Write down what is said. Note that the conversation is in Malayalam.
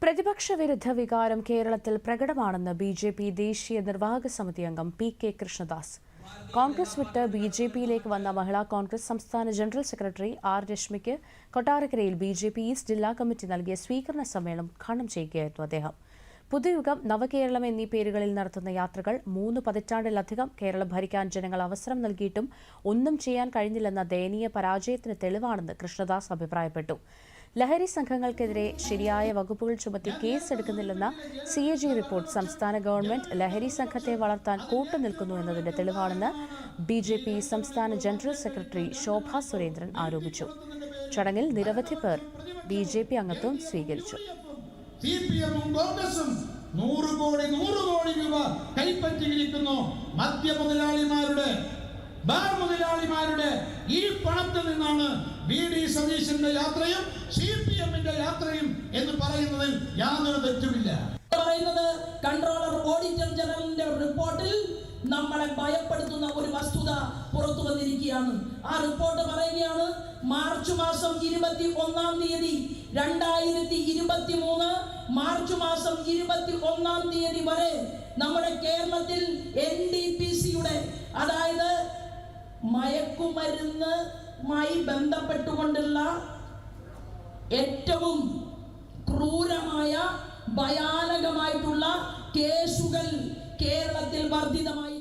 പ്രതിപക്ഷ വിരുദ്ധ വികാരം കേരളത്തിൽ പ്രകടമാണെന്ന് ബി.ജെ.പി. ദേശീയ നിർവാഹക സമിതി അംഗം പി.കെ. കൃഷ്ണദാസ്. കോൺഗ്രസ് വിട്ട് ബി.ജെ.പിയിലേക്ക് വന്ന മഹിളാ കോൺഗ്രസ് സംസ്ഥാന ജനറൽ സെക്രട്ടറി ആർ. രശ്മിക്ക് കൊട്ടാരക്കരയിൽ ബി.ജെ.പി. ഈസ്റ്റ് ജില്ലാ കമ്മിറ്റി നൽകിയ സ്വീകരണ സമ്മേളനം ഉദ്ഘാടനം ചെയ്യുകയായിരുന്നു അദ്ദേഹം. പുതുയുഗം, നവകേരളം എന്നീ പേരുകളിൽ നടത്തുന്ന യാത്രകൾ 3 പതിറ്റാണ്ടിലധികം കേരളം ഭരിക്കാൻ ജനങ്ങൾ അവസരം നൽകിയിട്ടും ഒന്നും ചെയ്യാൻ കഴിഞ്ഞില്ലെന്ന ദയനീയ പരാജയത്തിന് തെളിവാണെന്ന് കൃഷ്ണദാസ് അഭിപ്രായപ്പെട്ടു. ലഹരി സംഘങ്ങൾക്കെതിരെ ശരിയായ വകുപ്പുകൾ ചുമത്തി കേസെടുക്കുന്നില്ലെന്ന CAG റിപ്പോർട്ട് സംസ്ഥാന ഗവൺമെന്റ് ലഹരി സംഘത്തെ വളർത്താൻ കൂട്ടുനിൽക്കുന്നു എന്നതിന്റെ തെളിവാണെന്ന് ബി.ജെ.പി. സംസ്ഥാന ജനറൽ സെക്രട്ടറി ശോഭ സുരേന്ദ്രൻ ആരോപിച്ചു. ചടങ്ങിൽ നിരവധി പേർ ബി.ജെ.പി. അംഗത്വം സ്വീകരിച്ചു. CPM-ഉം കോൺഗ്രസും 100 കോടി രൂപ കൈപ്പറ്റിയിരിക്കുന്നു. ബാർ മുതലാളിമാരുടെ ഈ പണത്തിൽ നിന്നാണ് VD സതീശന്റെ യാത്രയും CPM-ന്റെ യാത്രയും എന്ന് പറയുന്നതിൽ യാതൊരു തെറ്റുമില്ല. കൺട്രോളർ ഓഡിറ്റർ ജനറലിന്റെ റിപ്പോർട്ടിൽ നമ്മളെ ഭയപ്പെടുത്തുന്ന ഒരു വസ്തുത പുറത്തു വന്നിരിക്കുകയാണ്. ആ റിപ്പോർട്ട് പറയുകയാണ്, മാർച്ച് മാസം 21-ാം തീയതി 2023 മാർച്ച് മാസം 21-ാം തീയതി വരെ നമ്മുടെ കേരളത്തിൽ NDPC-യുടെ, അതായത് മയക്കുമരുന്നുമായി ബന്ധപ്പെട്ടുകൊണ്ടുള്ള ഏറ്റവും ക്രൂരമായ ഭയാനകമായിട്ടുള്ള കേസുകൾ കേരളത്തിൽ വർദ്ധിതമായി